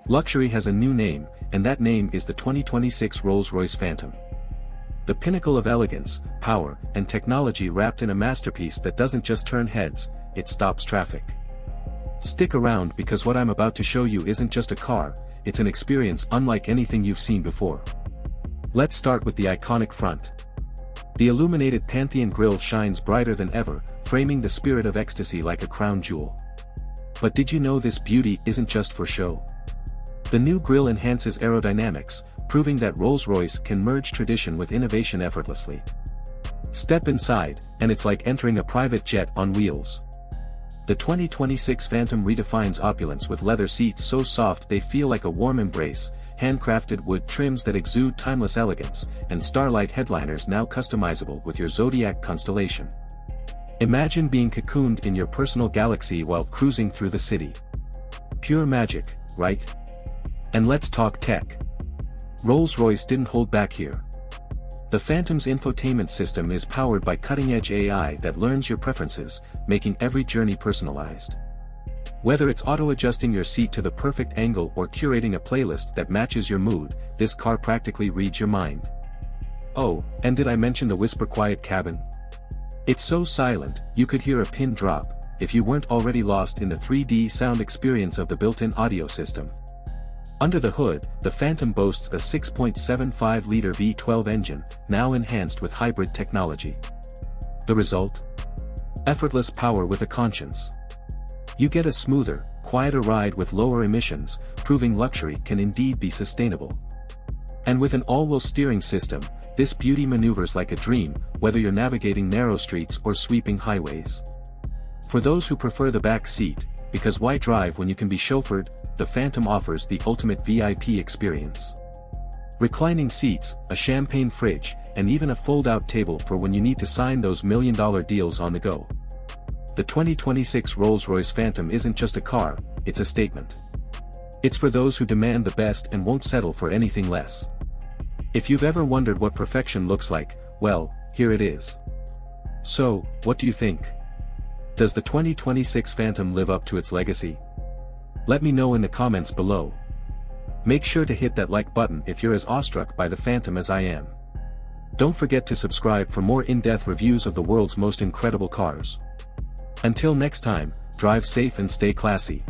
Luxury has a new name, and that name is the 2026 Rolls Royce Phantom. The pinnacle of elegance, power, and technology wrapped in a masterpiece that doesn't just turn heads, it stops traffic. Stick around because what I'm about to show you isn't just a car, it's an experience unlike anything you've seen before. Let's start with the iconic front. The illuminated Pantheon grille shines brighter than ever, framing the spirit of ecstasy like a crown jewel. But did you know this beauty isn't just for show? The new grille enhances aerodynamics, proving that Rolls-Royce can merge tradition with innovation effortlessly. Step inside, and it's like entering a private jet on wheels. The 2026 Phantom redefines opulence with leather seats so soft they feel like a warm embrace, handcrafted wood trims that exude timeless elegance, and starlight headliners now customizable with your zodiac constellation. Imagine being cocooned in your personal galaxy while cruising through the city. Pure magic, right? And let's talk tech. Rolls-Royce didn't hold back here. The Phantom's infotainment system is powered by cutting-edge AI that learns your preferences, making every journey personalized. Whether it's auto-adjusting your seat to the perfect angle or curating a playlist that matches your mood, this car practically reads your mind. Oh, and did I mention the whisper-quiet cabin? It's so silent, you could hear a pin drop, if you weren't already lost in the 3D sound experience of the built-in audio system. Under the hood, the Phantom boasts a 6.75-liter V12 engine, now enhanced with hybrid technology. The result? Effortless power with a conscience. You get a smoother, quieter ride with lower emissions, proving luxury can indeed be sustainable. And with an all-wheel steering system, this beauty maneuvers like a dream, whether you're navigating narrow streets or sweeping highways. For those who prefer the back seat, because why drive when you can be chauffeured, the Phantom offers the ultimate VIP experience. Reclining seats, a champagne fridge, and even a fold-out table for when you need to sign those million-dollar deals on the go. The 2026 Rolls-Royce Phantom isn't just a car, it's a statement. It's for those who demand the best and won't settle for anything less. If you've ever wondered what perfection looks like, well, here it is. So, what do you think? Does the 2026 Phantom live up to its legacy? Let me know in the comments below. Make sure to hit that like button if you're as awestruck by the Phantom as I am. Don't forget to subscribe for more in-depth reviews of the world's most incredible cars. Until next time, drive safe and stay classy.